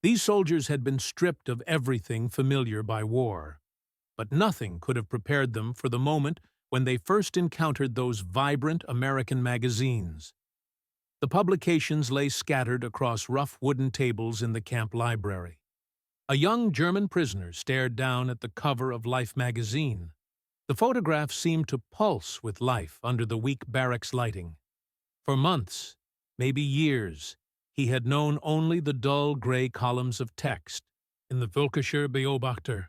These soldiers had been stripped of everything familiar by war, but nothing could have prepared them for the moment when they first encountered those vibrant American magazines. The publications lay scattered across rough wooden tables in the camp library. A young German prisoner stared down at the cover of Life magazine. The photograph seemed to pulse with life under the weak barracks lighting. For months, maybe years, he had known only the dull gray columns of text in the Völkischer Beobachter.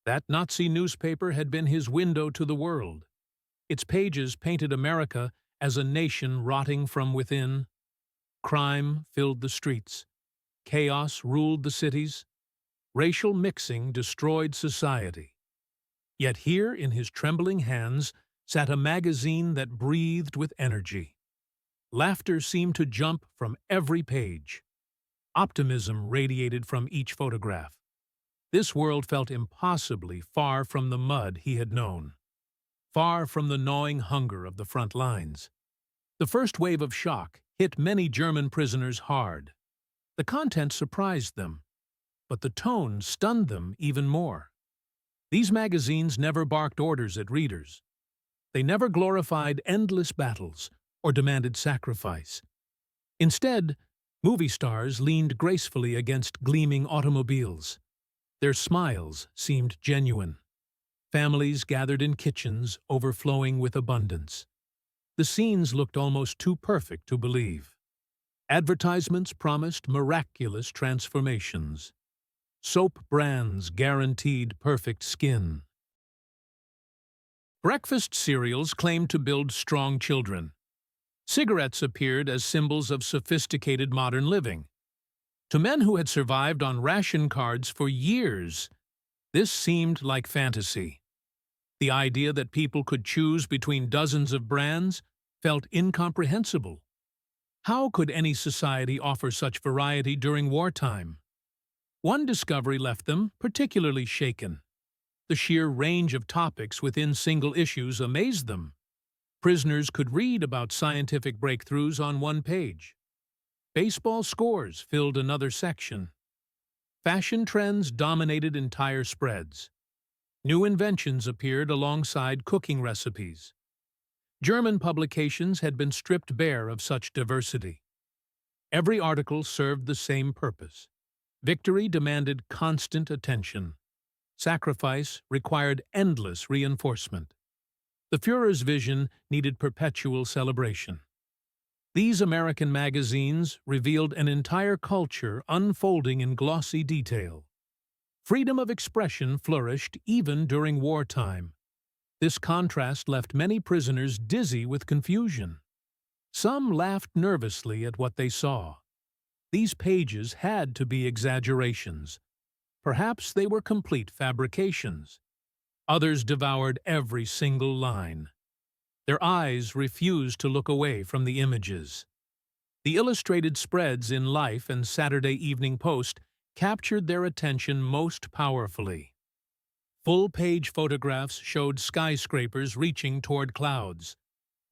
That Nazi newspaper had been his window to the world. Its pages painted America as a nation rotting from within. Crime filled the streets. Chaos ruled the cities. Racial mixing destroyed society. Yet here in his trembling hands sat a magazine that breathed with energy. Laughter seemed to jump from every page. Optimism radiated from each photograph. This world felt impossibly far from the mud he had known, far from the gnawing hunger of the front lines. The first wave of shock hit many German prisoners hard. The content surprised them, but the tone stunned them even more. These magazines never barked orders at readers. They never glorified endless battles or demanded sacrifice. Instead, movie stars leaned gracefully against gleaming automobiles. Their smiles seemed genuine. Families gathered in kitchens overflowing with abundance. The scenes looked almost too perfect to believe. Advertisements promised miraculous transformations. Soap brands guaranteed perfect skin. Breakfast cereals claimed to build strong children. Cigarettes appeared as symbols of sophisticated modern living. To men who had survived on ration cards for years, this seemed like fantasy. The idea that people could choose between dozens of brands felt incomprehensible. How could any society offer such variety during wartime? One discovery left them particularly shaken. The sheer range of topics within single issues amazed them. Prisoners could read about scientific breakthroughs on one page. Baseball scores filled another section. Fashion trends dominated entire spreads. New inventions appeared alongside cooking recipes. German publications had been stripped bare of such diversity. Every article served the same purpose. Victory demanded constant attention. Sacrifice required endless reinforcement. The Führer's vision needed perpetual celebration. These American magazines revealed an entire culture unfolding in glossy detail. Freedom of expression flourished even during wartime. This contrast left many prisoners dizzy with confusion. Some laughed nervously at what they saw. These pages had to be exaggerations. Perhaps they were complete fabrications. Others devoured every single line. Their eyes refused to look away from the images. The illustrated spreads in Life and Saturday Evening Post captured their attention most powerfully. Full-page photographs showed skyscrapers reaching toward clouds.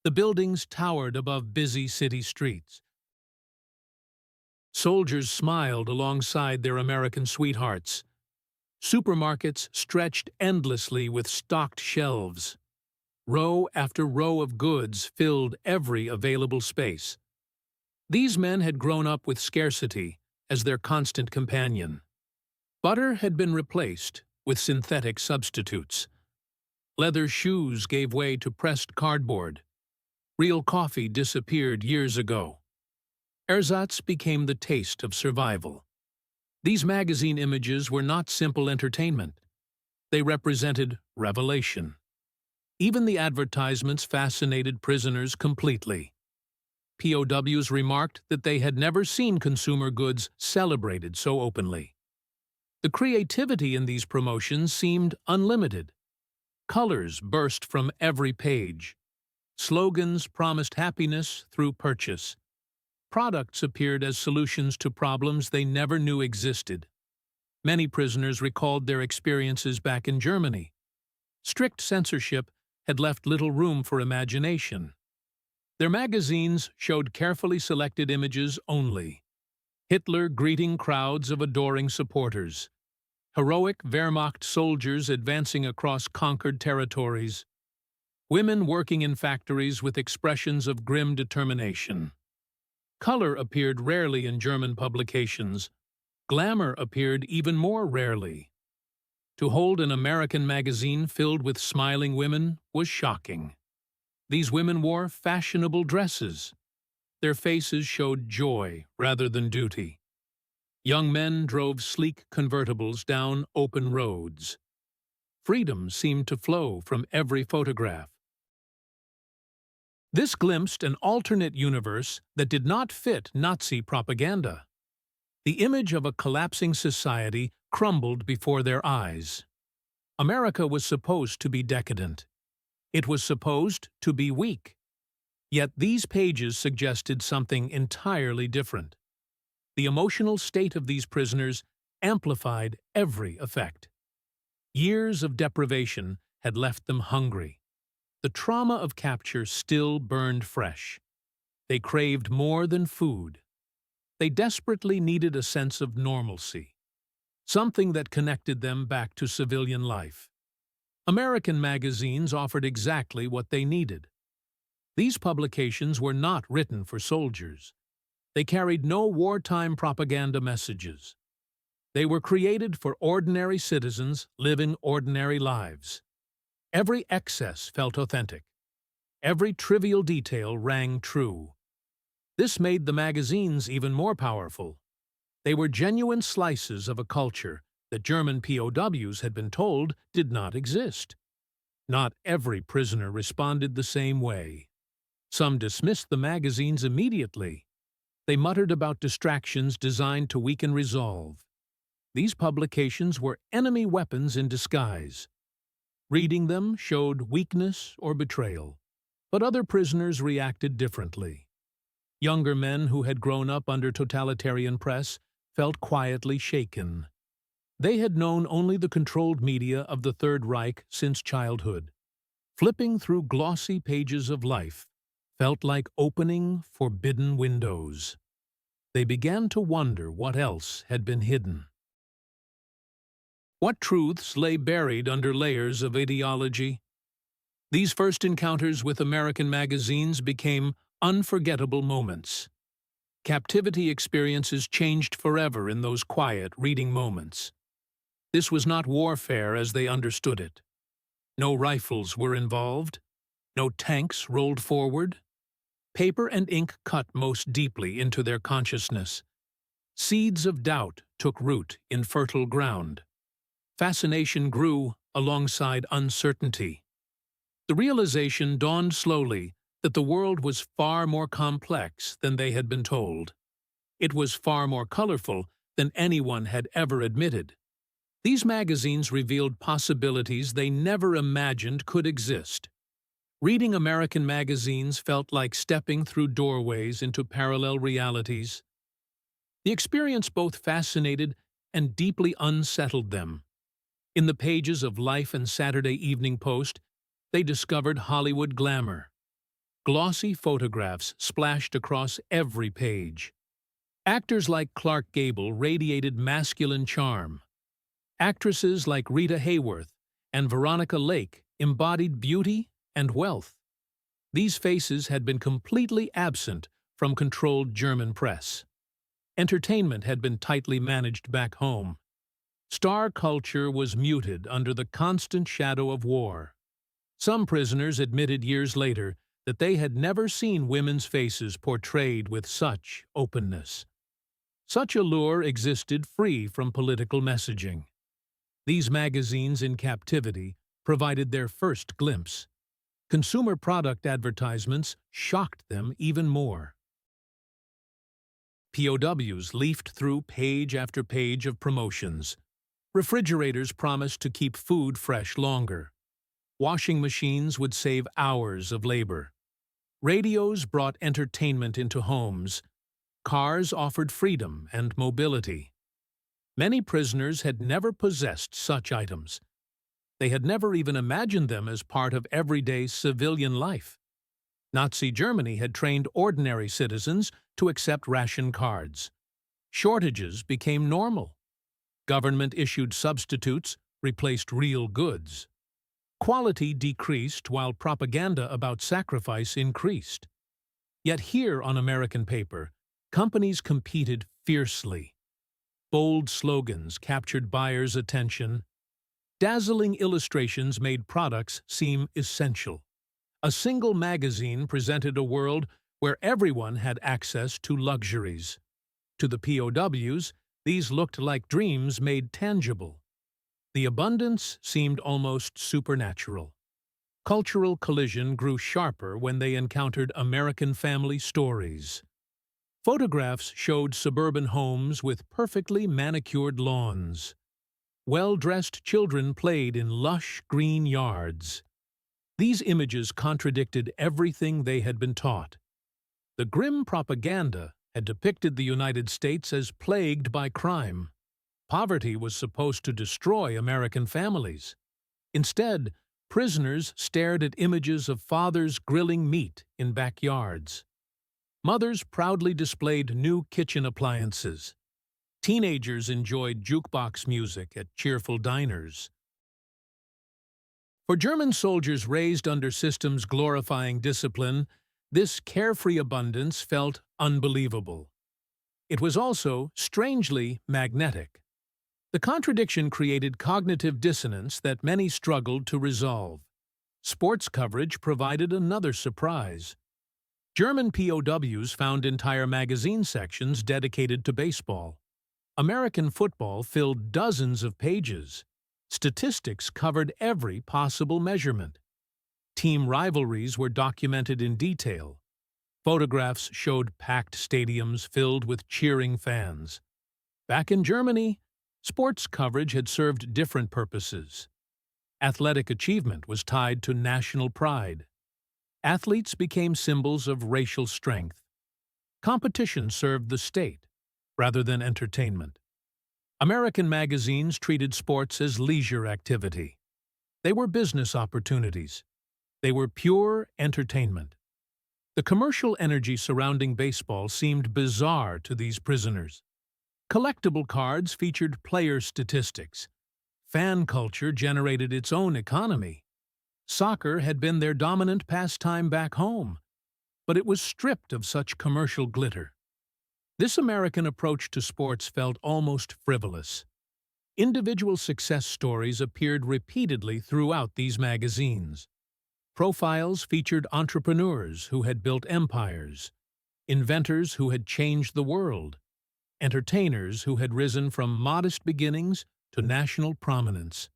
The buildings towered above busy city streets. Soldiers smiled alongside their American sweethearts. Supermarkets stretched endlessly with stocked shelves. Row after row of goods filled every available space. These men had grown up with scarcity as their constant companion. Butter had been replaced with synthetic substitutes. Leather shoes gave way to pressed cardboard. Real coffee disappeared years ago. Ersatz became the taste of survival. These magazine images were not simple entertainment. They represented revelation. Even the advertisements fascinated prisoners completely. POWs remarked that they had never seen consumer goods celebrated so openly. The creativity in these promotions seemed unlimited. Colors burst from every page. Slogans promised happiness through purchase. Products appeared as solutions to problems they never knew existed. Many prisoners recalled their experiences back in Germany. Strict censorship had left little room for imagination. Their magazines showed carefully selected images only. Hitler greeting crowds of adoring supporters. Heroic Wehrmacht soldiers advancing across conquered territories. Women working in factories with expressions of grim determination. Color appeared rarely in German publications. Glamour appeared even more rarely. To hold an American magazine filled with smiling women was shocking. These women wore fashionable dresses. Their faces showed joy rather than duty. Young men drove sleek convertibles down open roads. Freedom seemed to flow from every photograph. This glimpsed an alternate universe that did not fit Nazi propaganda. The image of a collapsing society crumbled before their eyes. America was supposed to be decadent. It was supposed to be weak. Yet these pages suggested something entirely different. The emotional state of these prisoners amplified every effect. Years of deprivation had left them hungry. The trauma of capture still burned fresh. They craved more than food. They desperately needed a sense of normalcy, something that connected them back to civilian life. American magazines offered exactly what they needed. These publications were not written for soldiers. They carried no wartime propaganda messages. They were created for ordinary citizens living ordinary lives. Every excess felt authentic. Every trivial detail rang true. This made the magazines even more powerful. They were genuine slices of a culture that German POWs had been told did not exist. Not every prisoner responded the same way. Some dismissed the magazines immediately. They muttered about distractions designed to weaken resolve. These publications were enemy weapons in disguise. Reading them showed weakness or betrayal, but other prisoners reacted differently. Younger men who had grown up under totalitarian press felt quietly shaken. They had known only the controlled media of the Third Reich since childhood. Flipping through glossy pages of life felt like opening forbidden windows. They began to wonder what else had been hidden. What truths lay buried under layers of ideology? These first encounters with American magazines became unforgettable moments. Captivity experiences changed forever in those quiet reading moments. This was not warfare as they understood it. No rifles were involved. No tanks rolled forward. Paper and ink cut most deeply into their consciousness. Seeds of doubt took root in fertile ground. Fascination grew alongside uncertainty. The realization dawned slowly that the world was far more complex than they had been told. It was far more colorful than anyone had ever admitted. These magazines revealed possibilities they never imagined could exist. Reading American magazines felt like stepping through doorways into parallel realities. The experience both fascinated and deeply unsettled them. In the pages of Life and Saturday Evening Post, they discovered Hollywood glamour. Glossy photographs splashed across every page. Actors like Clark Gable radiated masculine charm. Actresses like Rita Hayworth and Veronica Lake embodied beauty and wealth. These faces had been completely absent from controlled German press. Entertainment had been tightly managed back home. Star culture was muted under the constant shadow of war. Some prisoners admitted years later that they had never seen women's faces portrayed with such openness. Such allure existed free from political messaging. These magazines in captivity provided their first glimpse. Consumer product advertisements shocked them even more. POWs leafed through page after page of promotions. Refrigerators promised to keep food fresh longer. Washing machines would save hours of labor. Radios brought entertainment into homes. Cars offered freedom and mobility. Many prisoners had never possessed such items. They had never even imagined them as part of everyday civilian life. Nazi Germany had trained ordinary citizens to accept ration cards. Shortages became normal. Government-issued substitutes replaced real goods. Quality decreased while propaganda about sacrifice increased. Yet here on American paper, companies competed fiercely. Bold slogans captured buyers' attention. Dazzling illustrations made products seem essential. A single magazine presented a world where everyone had access to luxuries. To the POWs, these looked like dreams made tangible. The abundance seemed almost supernatural. Cultural collision grew sharper when they encountered American family stories. Photographs showed suburban homes with perfectly manicured lawns. Well-dressed children played in lush green yards. These images contradicted everything they had been taught. The grim propaganda had depicted the United States as plagued by crime. Poverty was supposed to destroy American families. Instead, prisoners stared at images of fathers grilling meat in backyards. Mothers proudly displayed new kitchen appliances. Teenagers enjoyed jukebox music at cheerful diners. For German soldiers raised under systems glorifying discipline, this carefree abundance felt unbelievable. It was also strangely magnetic. The contradiction created cognitive dissonance that many struggled to resolve. Sports coverage provided another surprise. German POWs found entire magazine sections dedicated to baseball. American football filled dozens of pages. Statistics covered every possible measurement. Team rivalries were documented in detail. Photographs showed packed stadiums filled with cheering fans. Back in Germany, sports coverage had served different purposes. Athletic achievement was tied to national pride. Athletes became symbols of racial strength. Competition served the state, rather than entertainment. American magazines treated sports as leisure activity. They were business opportunities. They were pure entertainment. The commercial energy surrounding baseball seemed bizarre to these prisoners. Collectible cards featured player statistics. Fan culture generated its own economy. Soccer had been their dominant pastime back home, but it was stripped of such commercial glitter. This American approach to sports felt almost frivolous. Individual success stories appeared repeatedly throughout these magazines. Profiles featured entrepreneurs who had built empires, inventors who had changed the world, entertainers who had risen from modest beginnings to national prominence.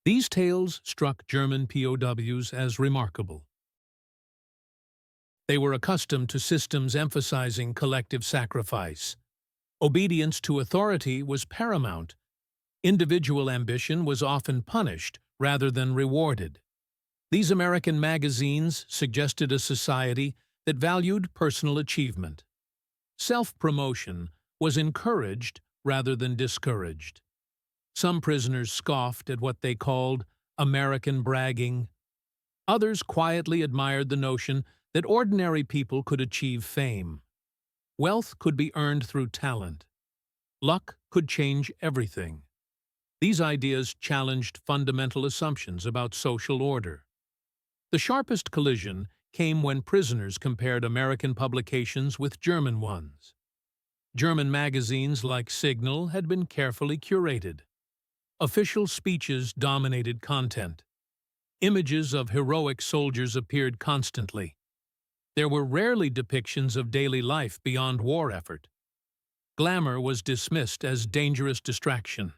These tales struck German POWs as remarkable. They were accustomed to systems emphasizing collective sacrifice. Obedience to authority was paramount. Individual ambition was often punished rather than rewarded. These American magazines suggested a society that valued personal achievement. Self-promotion was encouraged rather than discouraged. Some prisoners scoffed at what they called American bragging. Others quietly admired the notion that ordinary people could achieve fame. Wealth could be earned through talent. Luck could change everything. These ideas challenged fundamental assumptions about social order. The sharpest collision came when prisoners compared American publications with German ones. German magazines like Signal had been carefully curated. Official speeches dominated content. Images of heroic soldiers appeared constantly. There were rarely depictions of daily life beyond war effort. Glamour was dismissed as dangerous distraction.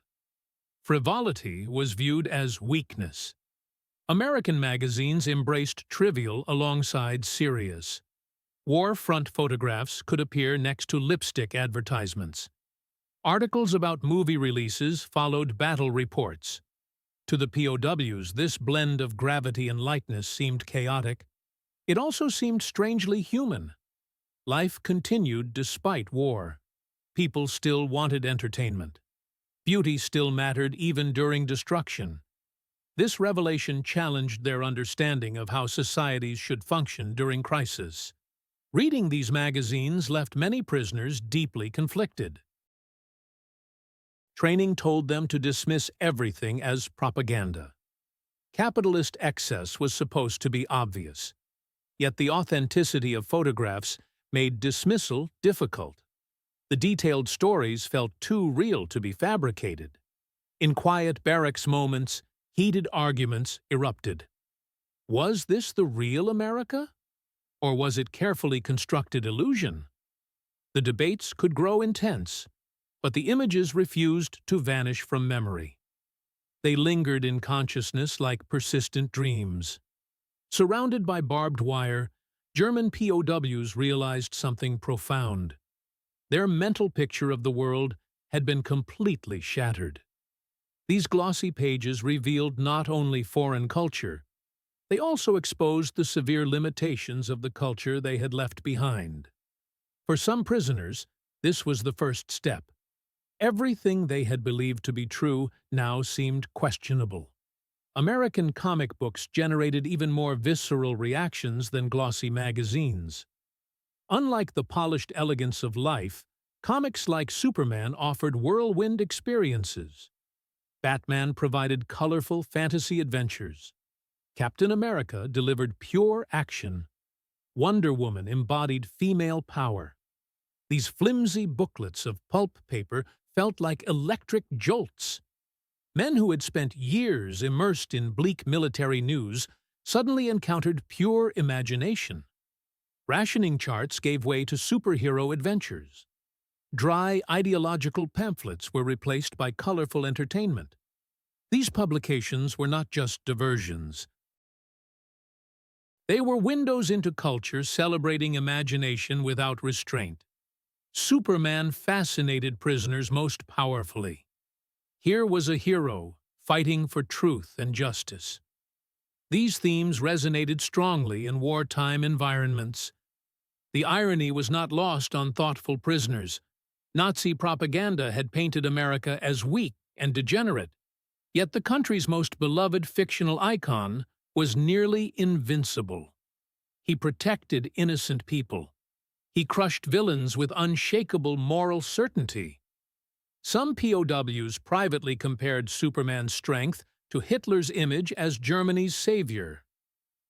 Frivolity was viewed as weakness. American magazines embraced trivial alongside serious. War front photographs could appear next to lipstick advertisements. Articles about movie releases followed battle reports. To the POWs, this blend of gravity and lightness seemed chaotic. It also seemed strangely human. Life continued despite war. People still wanted entertainment. Beauty still mattered even during destruction. This revelation challenged their understanding of how societies should function during crisis. Reading these magazines left many prisoners deeply conflicted. Training told them to dismiss everything as propaganda. Capitalist excess was supposed to be obvious, yet the authenticity of photographs made dismissal difficult. The detailed stories felt too real to be fabricated. In quiet barracks moments, heated arguments erupted. Was this the real America? Or was it carefully constructed illusion? The debates could grow intense, but the images refused to vanish from memory. They lingered in consciousness like persistent dreams. Surrounded by barbed wire, German POWs realized something profound. Their mental picture of the world had been completely shattered. These glossy pages revealed not only foreign culture, they also exposed the severe limitations of the culture they had left behind. For some prisoners, this was the first step. Everything they had believed to be true now seemed questionable. American comic books generated even more visceral reactions than glossy magazines. Unlike the polished elegance of life, comics like Superman offered whirlwind experiences. Batman provided colorful fantasy adventures. Captain America delivered pure action. Wonder Woman embodied female power. These flimsy booklets of pulp paper felt like electric jolts. Men who had spent years immersed in bleak military news suddenly encountered pure imagination. Rationing charts gave way to superhero adventures. Dry, ideological pamphlets were replaced by colorful entertainment. These publications were not just diversions. They were windows into culture celebrating imagination without restraint. Superman fascinated prisoners most powerfully. Here was a hero fighting for truth and justice. These themes resonated strongly in wartime environments. The irony was not lost on thoughtful prisoners. Nazi propaganda had painted America as weak and degenerate, yet the country's most beloved fictional icon was nearly invincible. He protected innocent people. He crushed villains with unshakable moral certainty. Some POWs privately compared Superman's strength to Hitler's image as Germany's savior.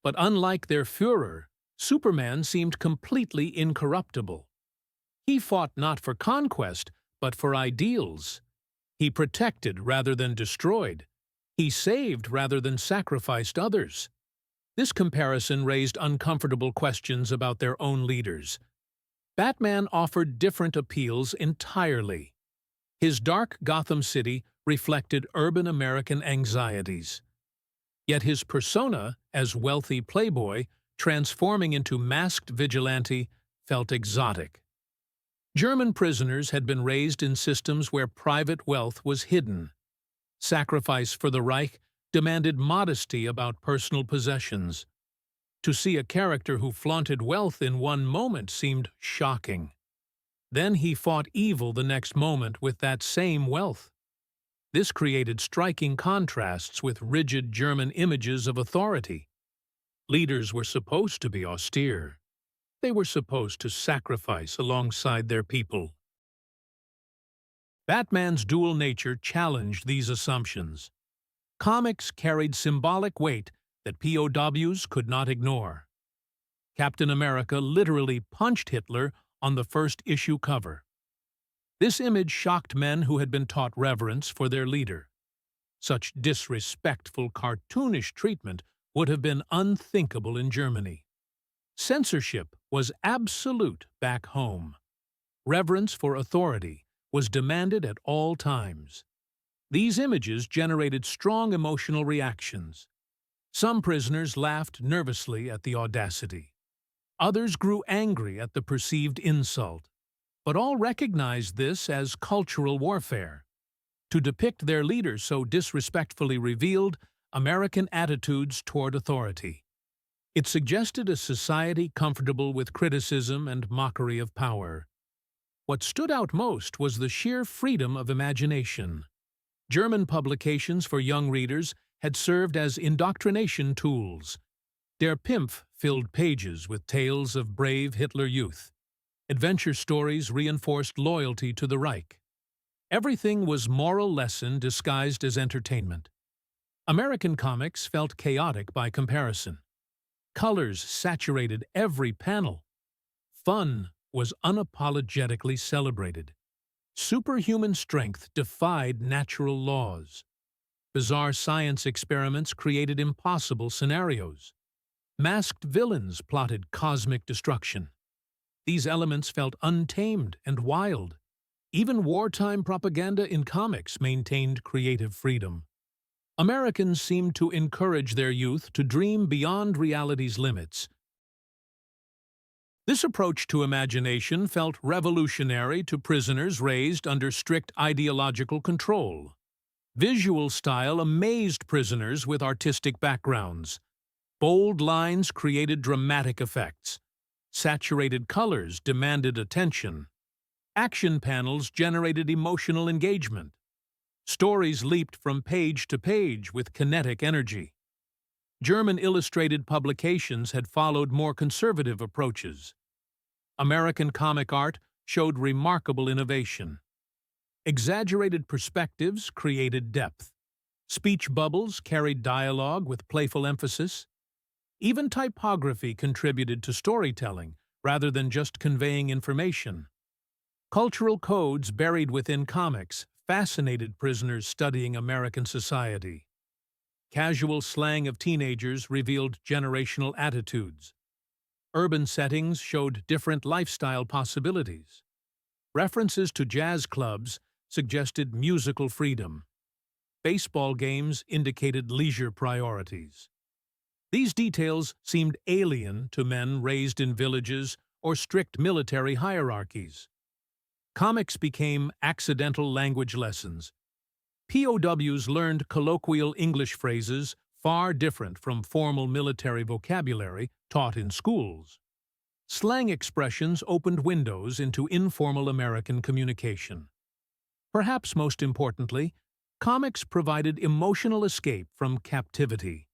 But unlike their Führer, Superman seemed completely incorruptible. He fought not for conquest, but for ideals. He protected rather than destroyed. He saved rather than sacrificed others. This comparison raised uncomfortable questions about their own leaders. Batman offered different appeals entirely. His dark Gotham City reflected urban American anxieties. Yet his persona, as wealthy playboy, transforming into masked vigilante, felt exotic. German prisoners had been raised in systems where private wealth was hidden. Sacrifice for the Reich demanded modesty about personal possessions. To see a character who flaunted wealth in one moment seemed shocking. Then he fought evil the next moment with that same wealth. This created striking contrasts with rigid German images of authority. Leaders were supposed to be austere. They were supposed to sacrifice alongside their people. Batman's dual nature challenged these assumptions. Comics carried symbolic weight that POWs could not ignore. Captain America literally punched Hitler on the first issue cover. This image shocked men who had been taught reverence for their leader. Such disrespectful, cartoonish treatment would have been unthinkable in Germany. Censorship was absolute back home. Reverence for authority was demanded at all times. These images generated strong emotional reactions. Some prisoners laughed nervously at the audacity. Others grew angry at the perceived insult. But all recognized this as cultural warfare. To depict their leader so disrespectfully revealed American attitudes toward authority. It suggested a society comfortable with criticism and mockery of power. What stood out most was the sheer freedom of imagination. German publications for young readers had served as indoctrination tools. Der Pimpf filled pages with tales of brave Hitler youth. Adventure stories reinforced loyalty to the Reich. Everything was moral lesson disguised as entertainment. American comics felt chaotic by comparison. Colors saturated every panel. Fun was unapologetically celebrated. Superhuman strength defied natural laws. Bizarre science experiments created impossible scenarios. Masked villains plotted cosmic destruction. These elements felt untamed and wild. Even wartime propaganda in comics maintained creative freedom. Americans seemed to encourage their youth to dream beyond reality's limits. This approach to imagination felt revolutionary to prisoners raised under strict ideological control. Visual style amazed prisoners with artistic backgrounds. Bold lines created dramatic effects. Saturated colors demanded attention. Action panels generated emotional engagement. Stories leaped from page to page with kinetic energy. German illustrated publications had followed more conservative approaches. American comic art showed remarkable innovation. Exaggerated perspectives created depth. Speech bubbles carried dialogue with playful emphasis. Even typography contributed to storytelling rather than just conveying information. Cultural codes buried within comics fascinated prisoners studying American society. Casual slang of teenagers revealed generational attitudes. Urban settings showed different lifestyle possibilities. References to jazz clubs suggested musical freedom. Baseball games indicated leisure priorities. These details seemed alien to men raised in villages or strict military hierarchies. Comics became accidental language lessons. POWs learned colloquial English phrases far different from formal military vocabulary taught in schools. Slang expressions opened windows into informal American communication. Perhaps most importantly, comics provided emotional escape from captivity.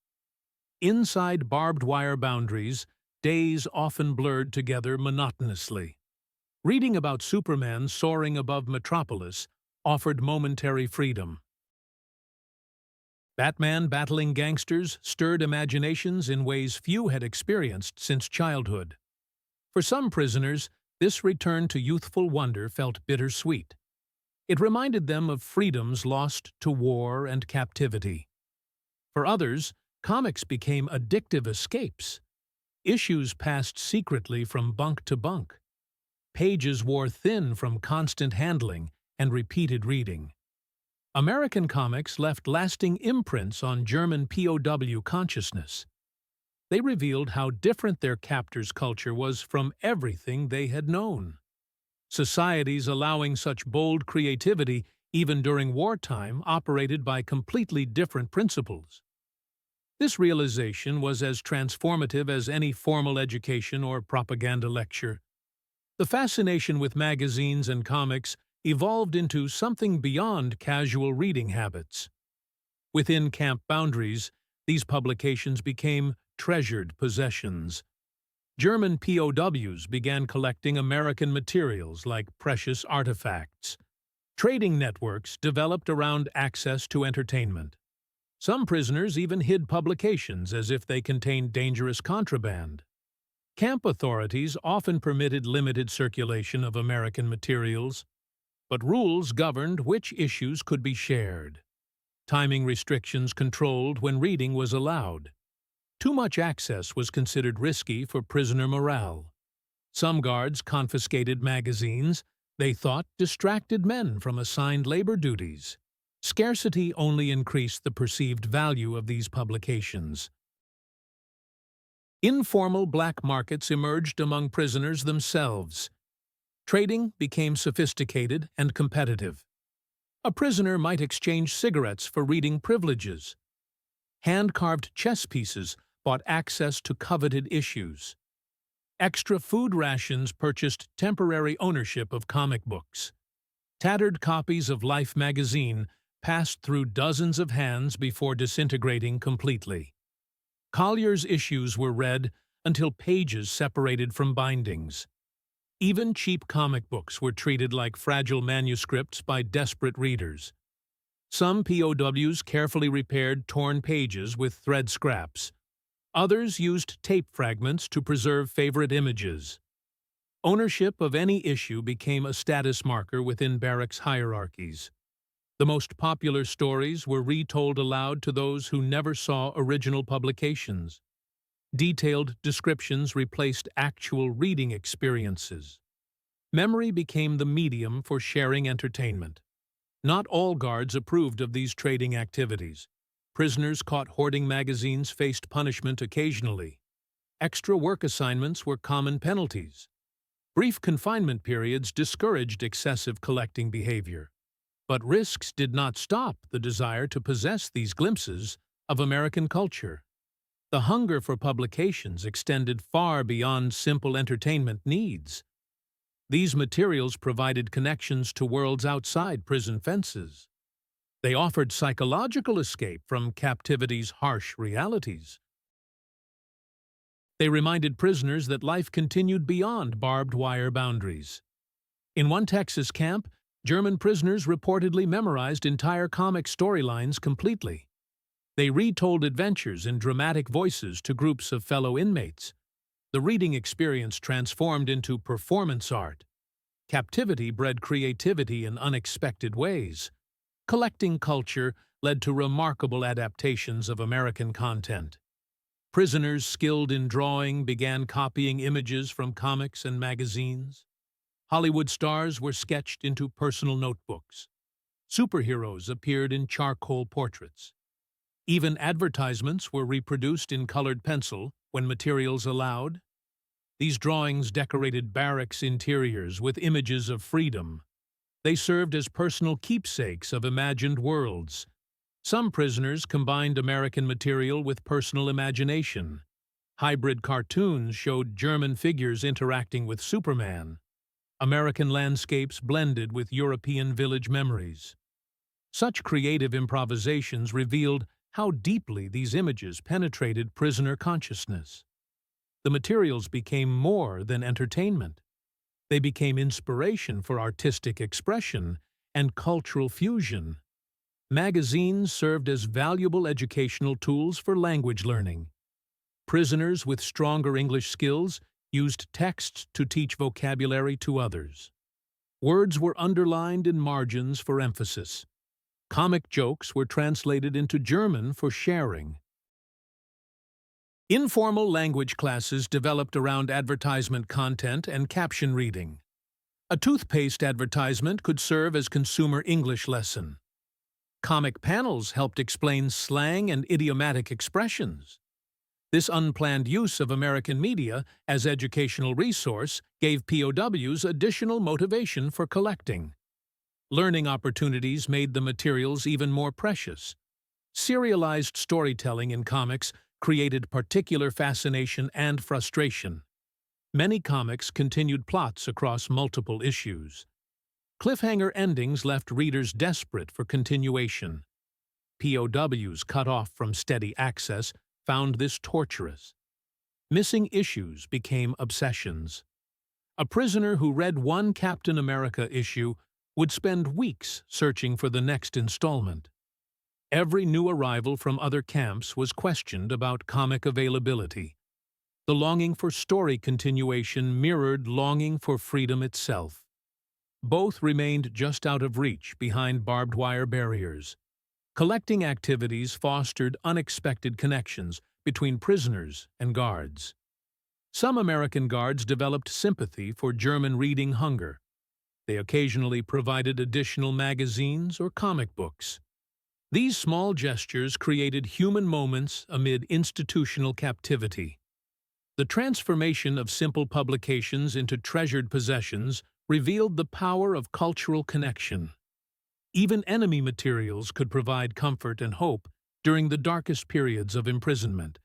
Inside barbed wire boundaries, days often blurred together monotonously. Reading about Superman soaring above Metropolis offered momentary freedom. Batman battling gangsters stirred imaginations in ways few had experienced since childhood. For some prisoners, this return to youthful wonder felt bittersweet. It reminded them of freedoms lost to war and captivity. For others, comics became addictive escapes. Issues passed secretly from bunk to bunk. Pages wore thin from constant handling and repeated reading. American comics left lasting imprints on German POW consciousness. They revealed how different their captors' culture was from everything they had known. Societies allowing such bold creativity even during wartime operated by completely different principles. This realization was as transformative as any formal education or propaganda lecture. The fascination with magazines and comics evolved into something beyond casual reading habits. Within camp boundaries, these publications became treasured possessions. German POWs began collecting American materials like precious artifacts. Trading networks developed around access to entertainment. Some prisoners even hid publications as if they contained dangerous contraband. Camp authorities often permitted limited circulation of American materials, but rules governed which issues could be shared. Timing restrictions controlled when reading was allowed. Too much access was considered risky for prisoner morale. Some guards confiscated magazines they thought distracted men from assigned labor duties. Scarcity only increased the perceived value of these publications. Informal black markets emerged among prisoners themselves. Trading became sophisticated and competitive. A prisoner might exchange cigarettes for reading privileges. Hand-carved chess pieces bought access to coveted issues. Extra food rations purchased temporary ownership of comic books. Tattered copies of Life magazine passed through dozens of hands before disintegrating completely. Collier's issues were read until pages separated from bindings. Even cheap comic books were treated like fragile manuscripts by desperate readers. Some POWs carefully repaired torn pages with thread scraps. Others used tape fragments to preserve favorite images. Ownership of any issue became a status marker within barracks hierarchies. The most popular stories were retold aloud to those who never saw original publications. Detailed descriptions replaced actual reading experiences. Memory became the medium for sharing entertainment. Not all guards approved of these trading activities. Prisoners caught hoarding magazines faced punishment occasionally. Extra work assignments were common penalties. Brief confinement periods discouraged excessive collecting behavior. But risks did not stop the desire to possess these glimpses of American culture. The hunger for publications extended far beyond simple entertainment needs. These materials provided connections to worlds outside prison fences. They offered psychological escape from captivity's harsh realities. They reminded prisoners that life continued beyond barbed wire boundaries. In one Texas camp, German prisoners reportedly memorized entire comic storylines completely. They retold adventures in dramatic voices to groups of fellow inmates. The reading experience transformed into performance art. Captivity bred creativity in unexpected ways. Collecting culture led to remarkable adaptations of American content. Prisoners skilled in drawing began copying images from comics and magazines. Hollywood stars were sketched into personal notebooks. Superheroes appeared in charcoal portraits. Even advertisements were reproduced in colored pencil when materials allowed. These drawings decorated barracks interiors with images of freedom. They served as personal keepsakes of imagined worlds. Some prisoners combined American material with personal imagination. Hybrid cartoons showed German figures interacting with Superman. American landscapes blended with European village memories. Such creative improvisations revealed how deeply these images penetrated prisoner consciousness. The materials became more than entertainment. They became inspiration for artistic expression and cultural fusion. Magazines served as valuable educational tools for language learning. Prisoners with stronger English skills used texts to teach vocabulary to others. Words were underlined in margins for emphasis. Comic jokes were translated into German for sharing. Informal language classes developed around advertisement content and caption reading. A toothpaste advertisement could serve as consumer English lesson. Comic panels helped explain slang and idiomatic expressions. This unplanned use of American media as educational resource gave POWs additional motivation for collecting. Learning opportunities made the materials even more precious. Serialized storytelling in comics created particular fascination and frustration. Many comics continued plots across multiple issues. Cliffhanger endings left readers desperate for continuation. POWs cut off from steady access found this torturous. Missing issues became obsessions. A prisoner who read one Captain America issue would spend weeks searching for the next installment. Every new arrival from other camps was questioned about comic availability. The longing for story continuation mirrored longing for freedom itself. Both remained just out of reach behind barbed wire barriers. Collecting activities fostered unexpected connections between prisoners and guards. Some American guards developed sympathy for German reading hunger. They occasionally provided additional magazines or comic books. These small gestures created human moments amid institutional captivity. The transformation of simple publications into treasured possessions revealed the power of cultural connection. Even enemy materials could provide comfort and hope during the darkest periods of imprisonment.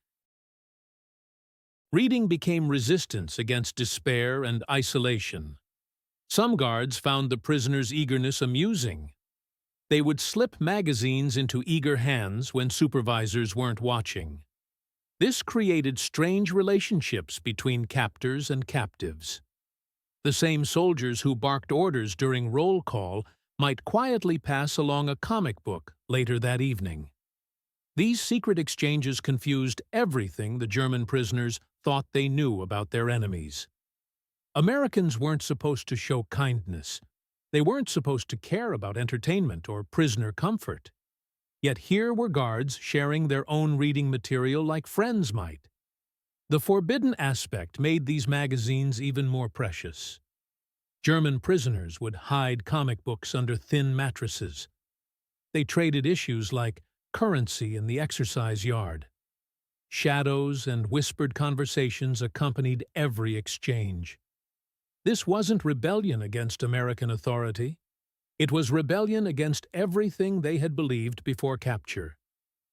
Reading became resistance against despair and isolation. Some guards found the prisoners' eagerness amusing. They would slip magazines into eager hands when supervisors weren't watching. This created strange relationships between captors and captives. The same soldiers who barked orders during roll call might quietly pass along a comic book later that evening. These secret exchanges confused everything the German prisoners thought they knew about their enemies. Americans weren't supposed to show kindness. They weren't supposed to care about entertainment or prisoner comfort. Yet here were guards sharing their own reading material like friends might. The forbidden aspect made these magazines even more precious. German prisoners would hide comic books under thin mattresses. They traded issues like currency in the exercise yard. Shadows and whispered conversations accompanied every exchange. This wasn't rebellion against American authority. It was rebellion against everything they had believed before capture.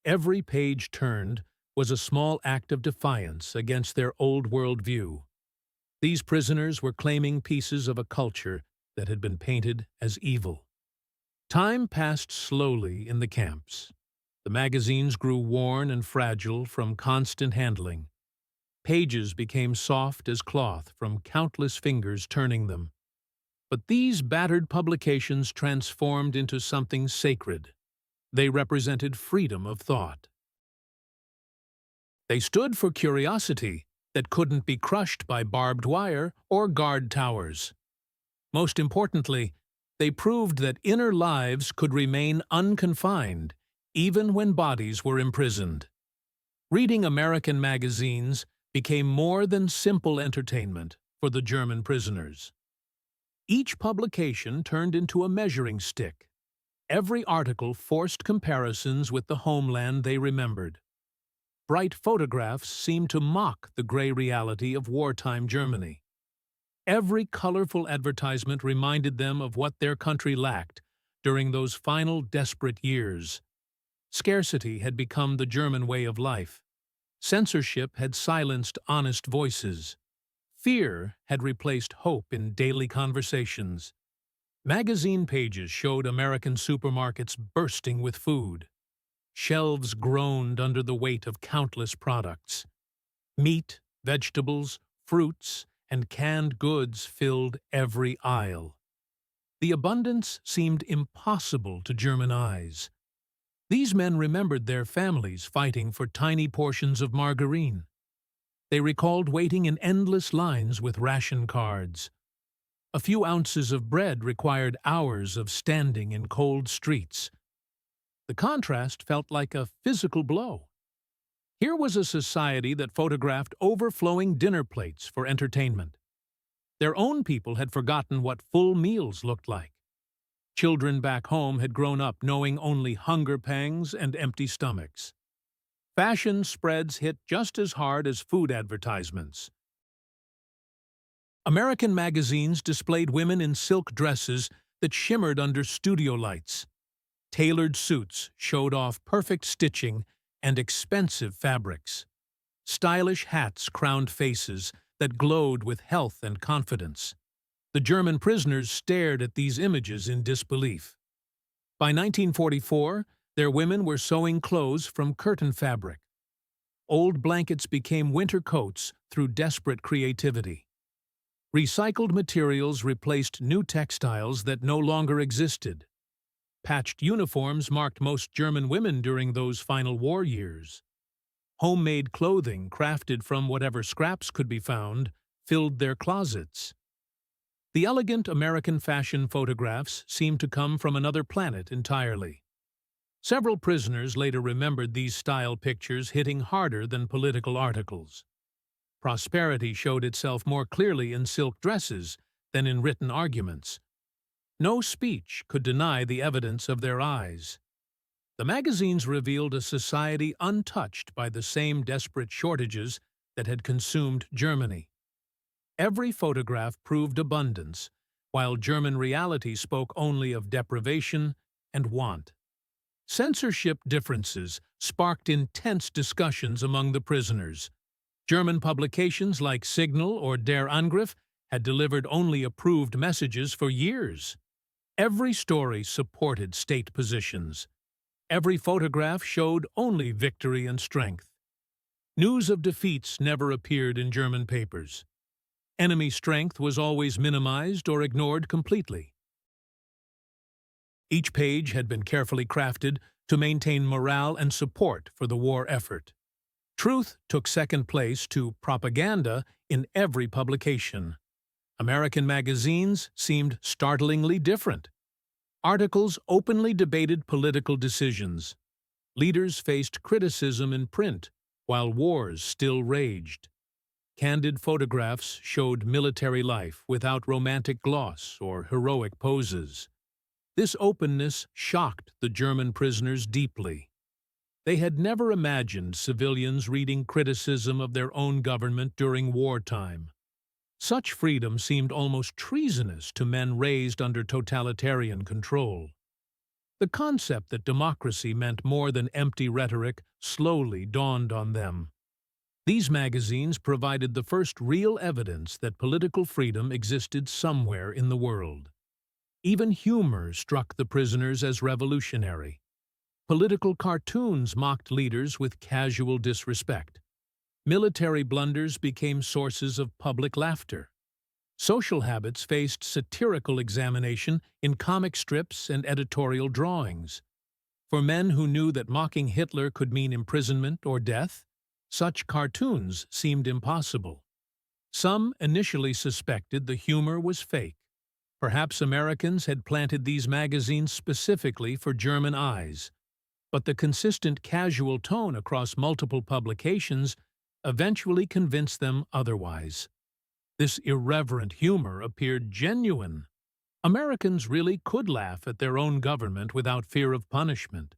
Every page turned was a small act of defiance against their old world view. These prisoners were claiming pieces of a culture that had been painted as evil. Time passed slowly in the camps. The magazines grew worn and fragile from constant handling. Pages became soft as cloth from countless fingers turning them. But these battered publications transformed into something sacred. They represented freedom of thought. They stood for curiosity that couldn't be crushed by barbed wire or guard towers. Most importantly, they proved that inner lives could remain unconfined, even when bodies were imprisoned. Reading American magazines became more than simple entertainment for the German prisoners. Each publication turned into a measuring stick. Every article forced comparisons with the homeland they remembered. Bright photographs seemed to mock the gray reality of wartime Germany. Every colorful advertisement reminded them of what their country lacked during those final desperate years. Scarcity had become the German way of life. Censorship had silenced honest voices. Fear had replaced hope in daily conversations. Magazine pages showed American supermarkets bursting with food. Shelves groaned under the weight of countless products. Meat, vegetables, fruits, and canned goods filled every aisle. The abundance seemed impossible to German eyes. These men remembered their families fighting for tiny portions of margarine. They recalled waiting in endless lines with ration cards. A few ounces of bread required hours of standing in cold streets. The contrast felt like a physical blow. Here was a society that photographed overflowing dinner plates for entertainment. Their own people had forgotten what full meals looked like. Children back home had grown up knowing only hunger pangs and empty stomachs. Fashion spreads hit just as hard as food advertisements. American magazines displayed women in silk dresses that shimmered under studio lights. Tailored suits showed off perfect stitching and expensive fabrics. Stylish hats crowned faces that glowed with health and confidence. The German prisoners stared at these images in disbelief. By 1944, their women were sewing clothes from curtain fabric. Old blankets became winter coats through desperate creativity. Recycled materials replaced new textiles that no longer existed. Patched uniforms marked most German women during those final war years. Homemade clothing, crafted from whatever scraps could be found, filled their closets. The elegant American fashion photographs seemed to come from another planet entirely. Several prisoners later remembered these style pictures hitting harder than political articles. Prosperity showed itself more clearly in silk dresses than in written arguments. No speech could deny the evidence of their eyes. The magazines revealed a society untouched by the same desperate shortages that had consumed Germany. Every photograph proved abundance, while German reality spoke only of deprivation and want. Censorship differences sparked intense discussions among the prisoners. German publications like Signal or Der Angriff had delivered only approved messages for years. Every story supported state positions. Every photograph showed only victory and strength. News of defeats never appeared in German papers. Enemy strength was always minimized or ignored completely. Each page had been carefully crafted to maintain morale and support for the war effort. Truth took second place to propaganda in every publication. American magazines seemed startlingly different. Articles openly debated political decisions. Leaders faced criticism in print, while wars still raged. Candid photographs showed military life without romantic gloss or heroic poses. This openness shocked the German prisoners deeply. They had never imagined civilians reading criticism of their own government during wartime. Such freedom seemed almost treasonous to men raised under totalitarian control. The concept that democracy meant more than empty rhetoric slowly dawned on them. These magazines provided the first real evidence that political freedom existed somewhere in the world. Even humor struck the prisoners as revolutionary. Political cartoons mocked leaders with casual disrespect. Military blunders became sources of public laughter. Social habits faced satirical examination in comic strips and editorial drawings. For men who knew that mocking Hitler could mean imprisonment or death, such cartoons seemed impossible. Some initially suspected the humor was fake. Perhaps Americans had planted these magazines specifically for German eyes. But the consistent casual tone across multiple publications eventually convinced them otherwise. This irreverent humor appeared genuine. Americans really could laugh at their own government without fear of punishment.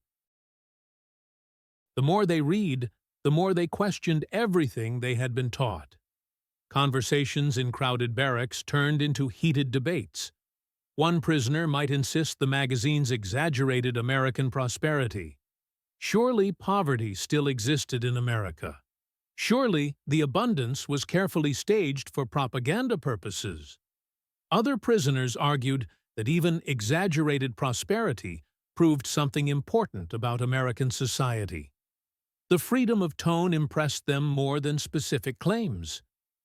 The more they read, the more they questioned everything they had been taught. Conversations in crowded barracks turned into heated debates. One prisoner might insist the magazines exaggerated American prosperity. Surely poverty still existed in America. Surely the abundance was carefully staged for propaganda purposes. Other prisoners argued that even exaggerated prosperity proved something important about American society. The freedom of tone impressed them more than specific claims.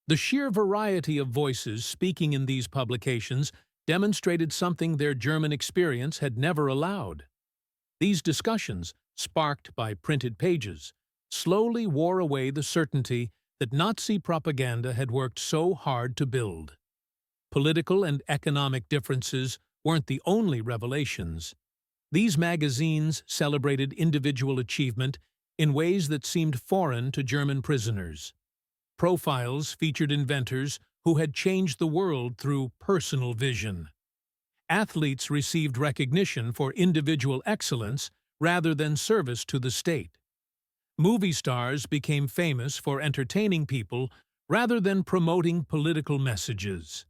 The sheer variety of voices speaking in these publications demonstrated something their German experience had never allowed. These discussions, sparked by printed pages, slowly wore away the certainty that Nazi propaganda had worked so hard to build. Political and economic differences weren't the only revelations. These magazines celebrated individual achievement in ways that seemed foreign to German prisoners. Profiles featured inventors who had changed the world through personal vision. Athletes received recognition for individual excellence rather than service to the state. Movie stars became famous for entertaining people rather than promoting political messages.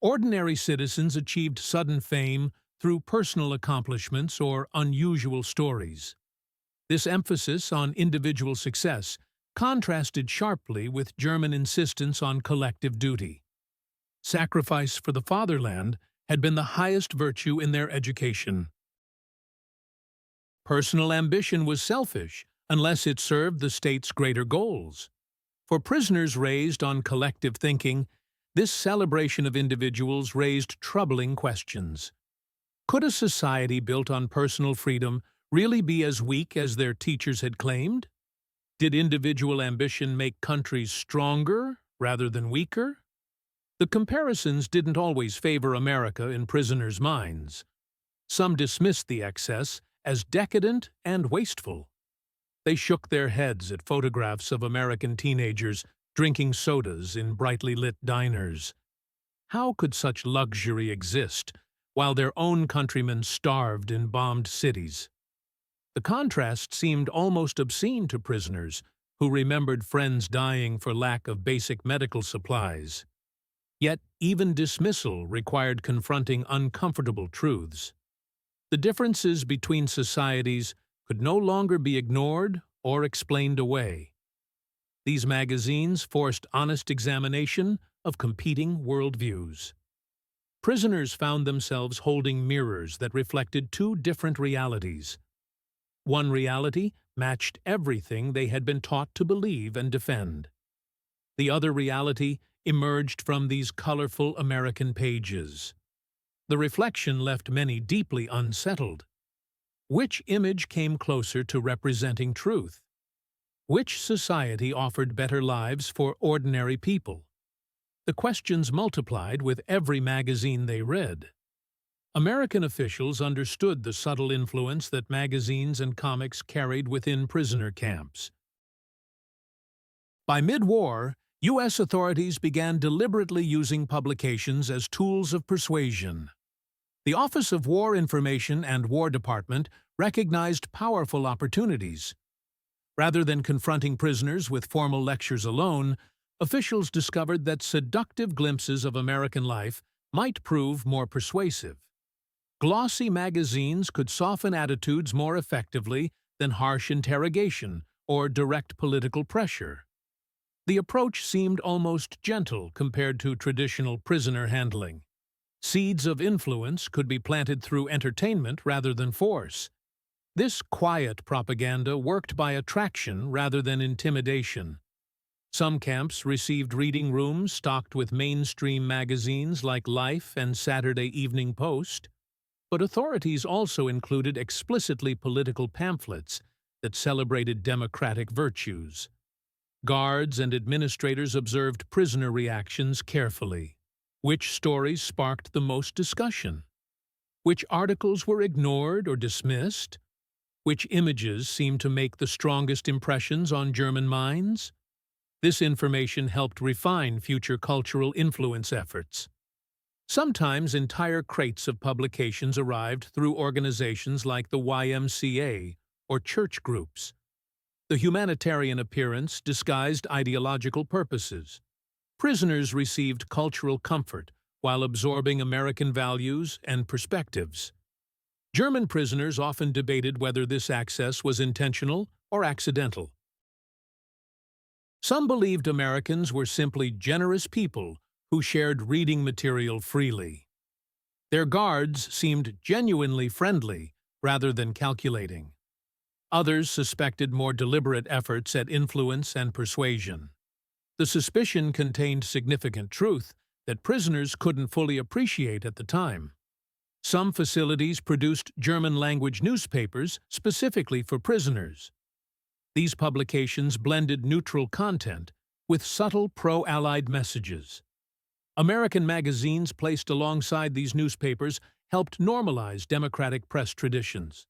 Ordinary citizens achieved sudden fame through personal accomplishments or unusual stories. This emphasis on individual success contrasted sharply with German insistence on collective duty. Sacrifice for the fatherland had been the highest virtue in their education. Personal ambition was selfish unless it served the state's greater goals. For prisoners raised on collective thinking, this celebration of individuals raised troubling questions. Could a society built on personal freedom really be as weak as their teachers had claimed? Did individual ambition make countries stronger rather than weaker? The comparisons didn't always favor America in prisoners' minds. Some dismissed the excess as decadent and wasteful. They shook their heads at photographs of American teenagers drinking sodas in brightly lit diners. How could such luxury exist while their own countrymen starved in bombed cities? The contrast seemed almost obscene to prisoners who remembered friends dying for lack of basic medical supplies. Yet even dismissal required confronting uncomfortable truths. The differences between societies could no longer be ignored or explained away. These magazines forced honest examination of competing worldviews. Prisoners found themselves holding mirrors that reflected two different realities. One reality matched everything they had been taught to believe and defend. The other reality emerged from these colorful American pages. The reflection left many deeply unsettled. Which image came closer to representing truth? Which society offered better lives for ordinary people? The questions multiplied with every magazine they read. American officials understood the subtle influence that magazines and comics carried within prisoner camps. By mid-war, U.S. authorities began deliberately using publications as tools of persuasion. The Office of War Information and War Department recognized powerful opportunities. Rather than confronting prisoners with formal lectures alone, officials discovered that seductive glimpses of American life might prove more persuasive. Glossy magazines could soften attitudes more effectively than harsh interrogation or direct political pressure. The approach seemed almost gentle compared to traditional prisoner handling. Seeds of influence could be planted through entertainment rather than force. This quiet propaganda worked by attraction rather than intimidation. Some camps received reading rooms stocked with mainstream magazines like Life and Saturday Evening Post, but authorities also included explicitly political pamphlets that celebrated democratic virtues. Guards and administrators observed prisoner reactions carefully. Which stories sparked the most discussion? Which articles were ignored or dismissed? Which images seemed to make the strongest impressions on German minds? This information helped refine future cultural influence efforts. Sometimes entire crates of publications arrived through organizations like the YMCA or church groups. The humanitarian appearance disguised ideological purposes. Prisoners received cultural comfort while absorbing American values and perspectives. German prisoners often debated whether this access was intentional or accidental. Some believed Americans were simply generous people who shared reading material freely. Their guards seemed genuinely friendly rather than calculating. Others suspected more deliberate efforts at influence and persuasion. The suspicion contained significant truth that prisoners couldn't fully appreciate at the time. Some facilities produced German-language newspapers specifically for prisoners. These publications blended neutral content with subtle pro-Allied messages. American magazines placed alongside these newspapers helped normalize democratic press traditions.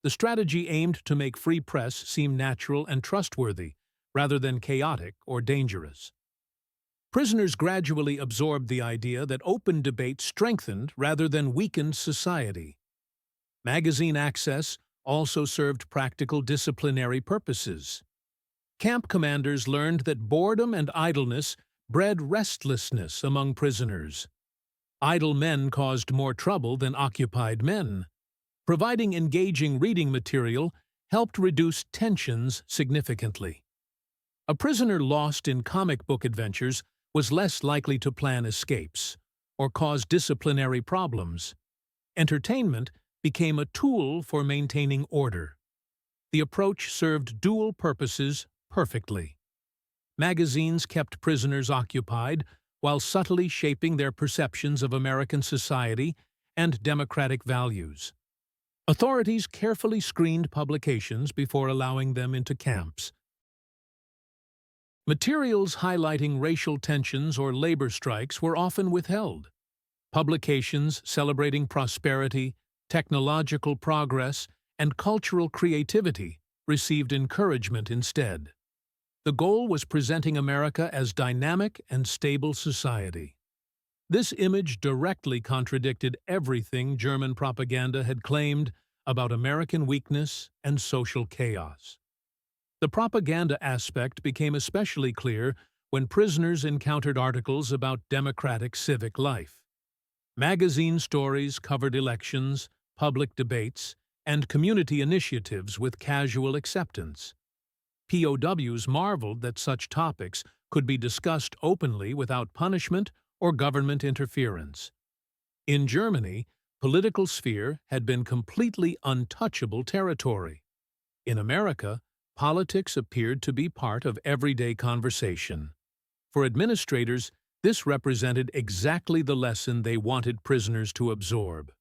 The strategy aimed to make free press seem natural and trustworthy, rather than chaotic or dangerous. Prisoners gradually absorbed the idea that open debate strengthened rather than weakened society. Magazine access also served practical disciplinary purposes. Camp commanders learned that boredom and idleness bred restlessness among prisoners. Idle men caused more trouble than occupied men. Providing engaging reading material helped reduce tensions significantly. A prisoner lost in comic book adventures was less likely to plan escapes or cause disciplinary problems. Entertainment became a tool for maintaining order. The approach served dual purposes perfectly. Magazines kept prisoners occupied while subtly shaping their perceptions of American society and democratic values. Authorities carefully screened publications before allowing them into camps. Materials highlighting racial tensions or labor strikes were often withheld. Publications celebrating prosperity, technological progress, and cultural creativity received encouragement instead. The goal was presenting America as dynamic and stable society. This image directly contradicted everything German propaganda had claimed about American weakness and social chaos. The propaganda aspect became especially clear when prisoners encountered articles about democratic civic life. Magazine stories covered elections, public debates, and community initiatives with casual acceptance. POWs marveled that such topics could be discussed openly without punishment or government interference. In Germany, political sphere had been completely untouchable territory. In America, politics appeared to be part of everyday conversation. For administrators, This represented exactly the lesson they wanted prisoners to absorb.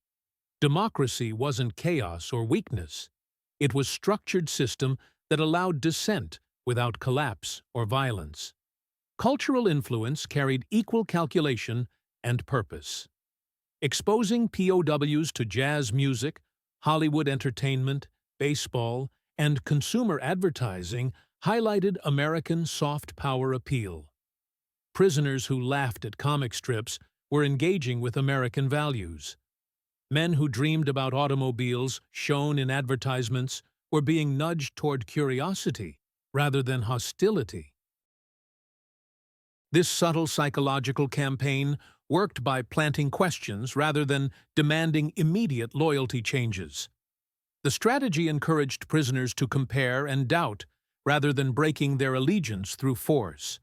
Democracy wasn't chaos or weakness. It was a structured system that allowed dissent without collapse or violence. Cultural influence carried equal calculation and purpose. Exposing POWs to jazz music, Hollywood entertainment, baseball, and consumer advertising highlighted American soft power appeal. Prisoners who laughed at comic strips were engaging with American values. Men who dreamed about automobiles shown in advertisements were being nudged toward curiosity rather than hostility. This subtle psychological campaign worked by planting questions rather than demanding immediate loyalty changes. The strategy encouraged prisoners to compare and doubt rather than breaking their allegiance through force.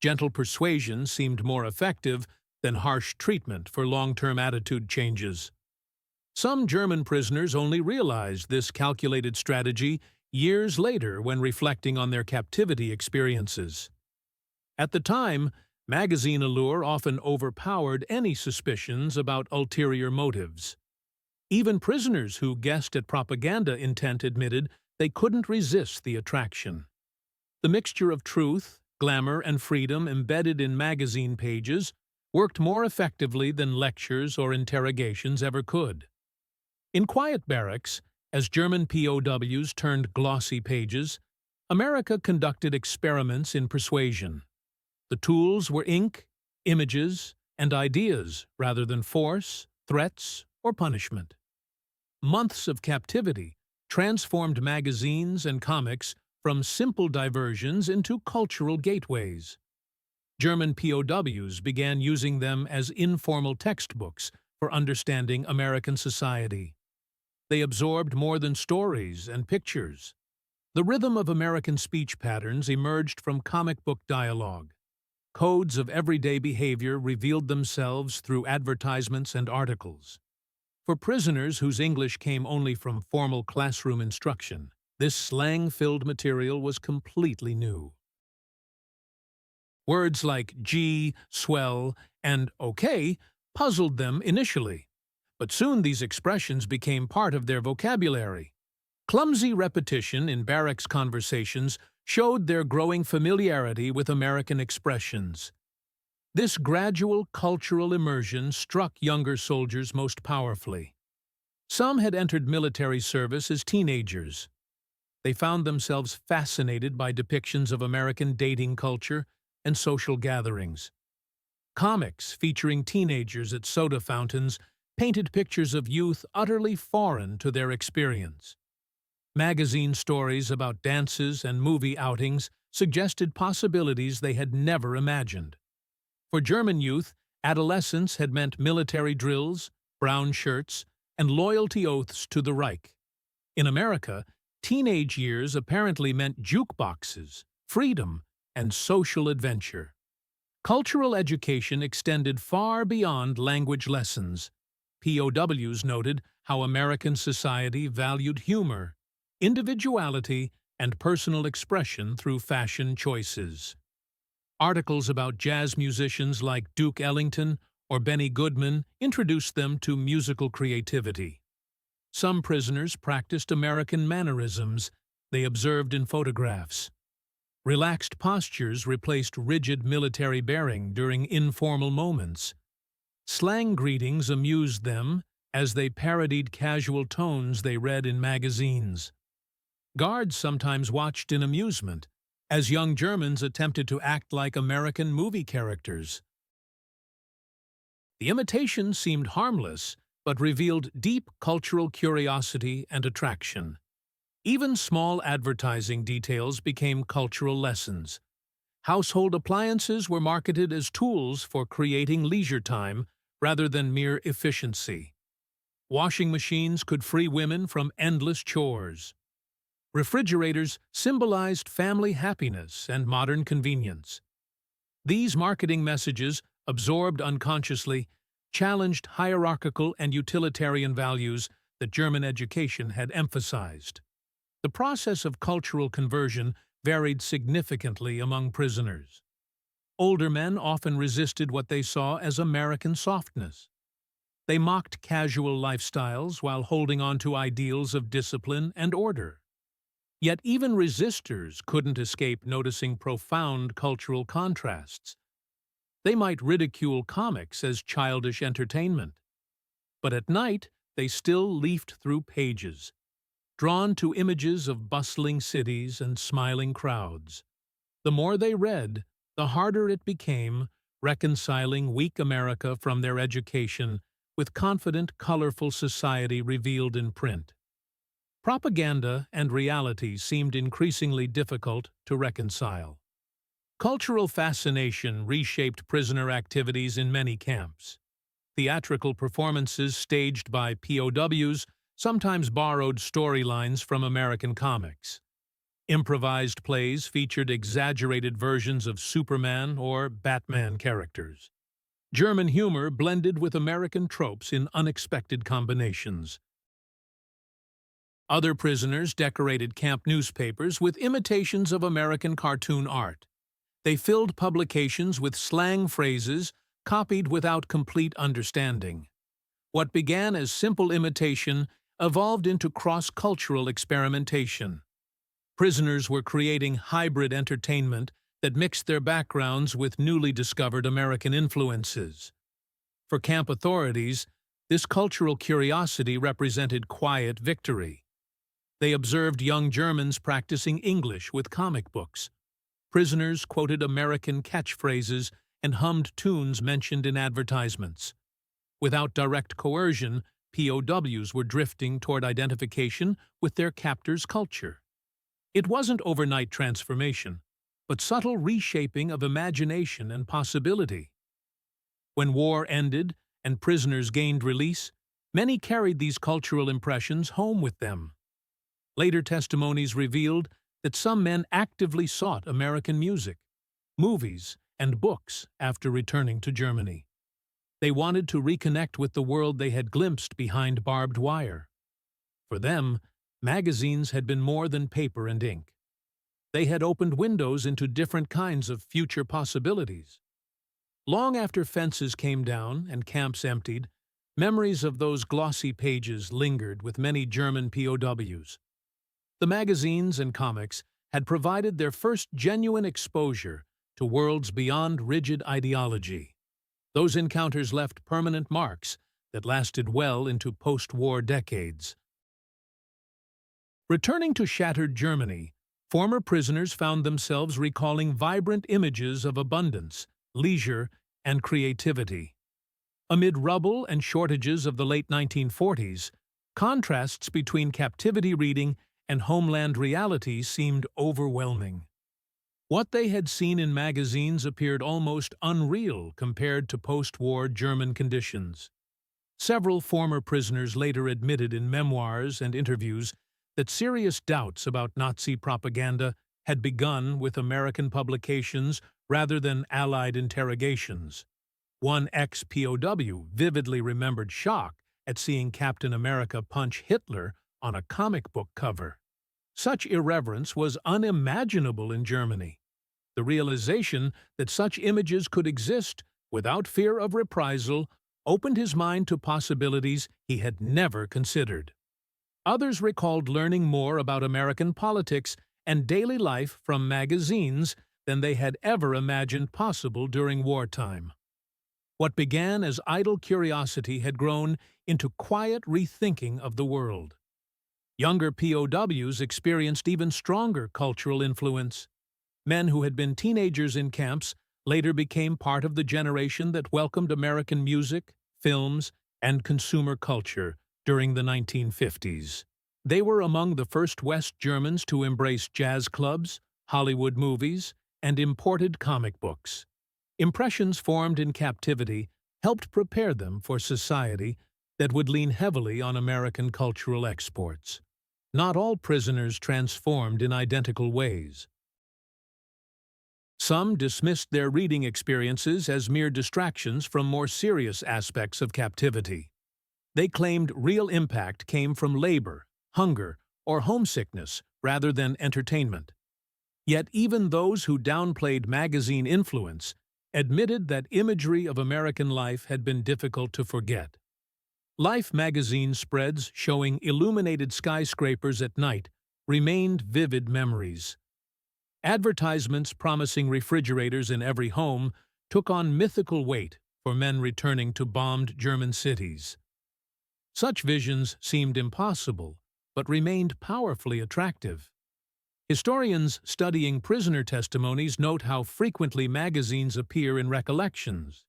Gentle persuasion seemed more effective than harsh treatment for long-term attitude changes. Some German prisoners only realized this calculated strategy years later when reflecting on their captivity experiences. At the time, magazine allure often overpowered any suspicions about ulterior motives. Even prisoners who guessed at propaganda intent admitted they couldn't resist the attraction. The mixture of truth, glamour, and freedom embedded in magazine pages worked more effectively than lectures or interrogations ever could. In quiet barracks, as German POWs turned glossy pages, America conducted experiments in persuasion. The tools were ink, images, and ideas rather than force, threats, or punishment. Months of captivity transformed magazines and comics from simple diversions into cultural gateways. German POWs began using them as informal textbooks for understanding American society. They absorbed more than stories and pictures. The rhythm of American speech patterns emerged from comic book dialogue. Codes of everyday behavior revealed themselves through advertisements and articles. For prisoners whose English came only from formal classroom instruction, this slang-filled material was completely new. Words like gee, swell, and okay puzzled them initially, but soon these expressions became part of their vocabulary. Clumsy repetition in barracks conversations showed their growing familiarity with American expressions. This gradual cultural immersion struck younger soldiers most powerfully. Some had entered military service as teenagers. They found themselves fascinated by depictions of American dating culture and social gatherings. Comics featuring teenagers at soda fountains painted pictures of youth utterly foreign to their experience. Magazine stories about dances and movie outings suggested possibilities they had never imagined. For German youth, adolescence had meant military drills, brown shirts, and loyalty oaths to the Reich. In America, teenage years apparently meant jukeboxes, freedom, and social adventure. Cultural education extended far beyond language lessons. POWs noted how American society valued humor, individuality, and personal expression through fashion choices. Articles about jazz musicians like Duke Ellington or Benny Goodman introduced them to musical creativity. Some prisoners practiced American mannerisms they observed in photographs. Relaxed postures replaced rigid military bearing during informal moments. Slang greetings amused them as they parodied casual tones they read in magazines. Guards sometimes watched in amusement as young Germans attempted to act like American movie characters. The imitation seemed harmless, but revealed deep cultural curiosity and attraction. Even small advertising details became cultural lessons. Household appliances were marketed as tools for creating leisure time rather than mere efficiency. Washing machines could free women from endless chores. Refrigerators symbolized family happiness and modern convenience. These marketing messages, absorbed unconsciously, challenged hierarchical and utilitarian values that German education had emphasized. The process of cultural conversion varied significantly among prisoners. Older men often resisted what they saw as American softness. They mocked casual lifestyles while holding on to ideals of discipline and order. Yet even resistors couldn't escape noticing profound cultural contrasts. They might ridicule comics as childish entertainment, but at night they still leafed through pages, drawn to images of bustling cities and smiling crowds. The more they read, the harder it became reconciling weak America from their education with confident, colorful society revealed in print. Propaganda and reality seemed increasingly difficult to reconcile. Cultural fascination reshaped prisoner activities in many camps. Theatrical performances staged by POWs sometimes borrowed storylines from American comics. Improvised plays featured exaggerated versions of Superman or Batman characters. German humor blended with American tropes in unexpected combinations. Other prisoners decorated camp newspapers with imitations of American cartoon art. They filled publications with slang phrases copied without complete understanding. What began as simple imitation evolved into cross-cultural experimentation. Prisoners were creating hybrid entertainment that mixed their backgrounds with newly discovered American influences. For camp authorities, this cultural curiosity represented quiet victory. They observed young Germans practicing English with comic books. Prisoners quoted American catchphrases and hummed tunes mentioned in advertisements. Without direct coercion, POWs were drifting toward identification with their captors' culture. It wasn't overnight transformation, but subtle reshaping of imagination and possibility. When war ended and prisoners gained release, many carried these cultural impressions home with them. Later testimonies revealed that some men actively sought American music, movies, and books after returning to Germany. They wanted to reconnect with the world they had glimpsed behind barbed wire. For them, magazines had been more than paper and ink. They had opened windows into different kinds of future possibilities. Long after fences came down and camps emptied, memories of those glossy pages lingered with many German POWs. The magazines and comics had provided their first genuine exposure to worlds beyond rigid ideology. Those encounters left permanent marks that lasted well into post-war decades. Returning to shattered Germany, former prisoners found themselves recalling vibrant images of abundance, leisure, and creativity. Amid rubble and shortages of the late 1940s, contrasts between captivity reading and homeland reality seemed overwhelming. What they had seen in magazines appeared almost unreal compared to post-war German conditions. Several former prisoners later admitted in memoirs and interviews that serious doubts about Nazi propaganda had begun with American publications rather than Allied interrogations. One ex-POW vividly remembered shock at seeing Captain America punch Hitler on a comic book cover. Such irreverence was unimaginable in Germany. The realization that such images could exist without fear of reprisal opened his mind to possibilities he had never considered. Others recalled learning more about American politics and daily life from magazines than they had ever imagined possible during wartime. What began as idle curiosity had grown into quiet rethinking of the world. Younger POWs experienced even stronger cultural influence. Men who had been teenagers in camps later became part of the generation that welcomed American music, films, and consumer culture during the 1950s. They were among the first West Germans to embrace jazz clubs, Hollywood movies, and imported comic books. Impressions formed in captivity helped prepare them for society that would lean heavily on American cultural exports. Not all prisoners transformed in identical ways. Some dismissed their reading experiences as mere distractions from more serious aspects of captivity. They claimed real impact came from labor, hunger, or homesickness rather than entertainment. Yet even those who downplayed magazine influence admitted that imagery of American life had been difficult to forget. Life magazine spreads showing illuminated skyscrapers at night remained vivid memories. Advertisements promising refrigerators in every home took on mythical weight for men returning to bombed German cities. Such visions seemed impossible, but remained powerfully attractive. Historians studying prisoner testimonies note how frequently magazines appear in recollections.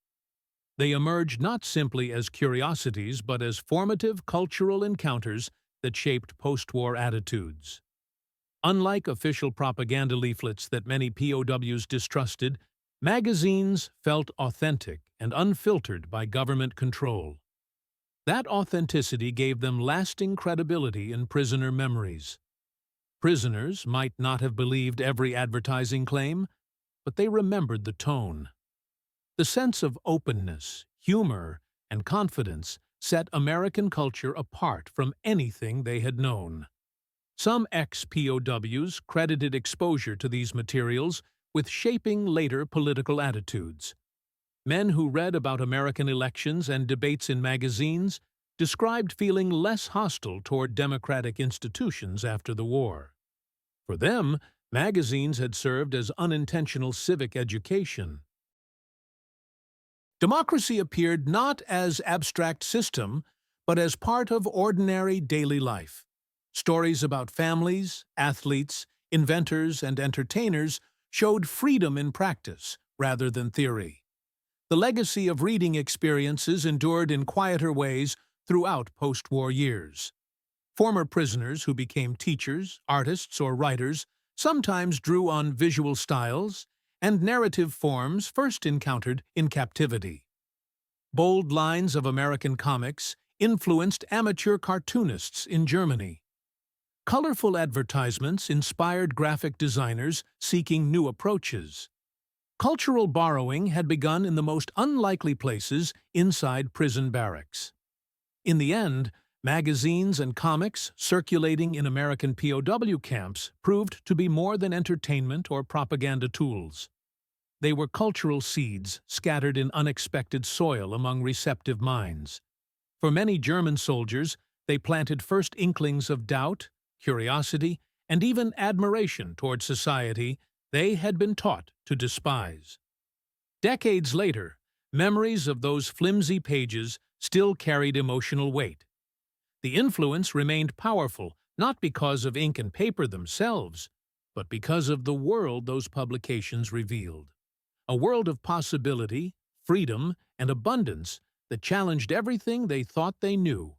They emerge not simply as curiosities but as formative cultural encounters that shaped post-war attitudes. Unlike official propaganda leaflets that many POWs distrusted, magazines felt authentic and unfiltered by government control. That authenticity gave them lasting credibility in prisoner memories. Prisoners might not have believed every advertising claim, but they remembered the tone. The sense of openness, humor, and confidence set American culture apart from anything they had known. Some ex-POWs credited exposure to these materials with shaping later political attitudes. Men who read about American elections and debates in magazines described feeling less hostile toward democratic institutions after the war. For them, magazines had served as unintentional civic education. Democracy appeared not as abstract system, but as part of ordinary daily life. Stories about families, athletes, inventors, and entertainers showed freedom in practice rather than theory. The legacy of reading experiences endured in quieter ways throughout post-war years. Former prisoners who became teachers, artists, or writers sometimes drew on visual styles and narrative forms first encountered in captivity. Bold lines of American comics influenced amateur cartoonists in Germany. Colorful advertisements inspired graphic designers seeking new approaches. Cultural borrowing had begun in the most unlikely places inside prison barracks. In the end, magazines and comics circulating in American POW camps proved to be more than entertainment or propaganda tools. They were cultural seeds scattered in unexpected soil among receptive minds. For many German soldiers, they planted first inklings of doubt, curiosity, and even admiration toward society they had been taught to despise. Decades later, memories of those flimsy pages still carried emotional weight. The influence remained powerful not because of ink and paper themselves, but because of the world those publications revealed. A world of possibility, freedom, and abundance that challenged everything they thought they knew.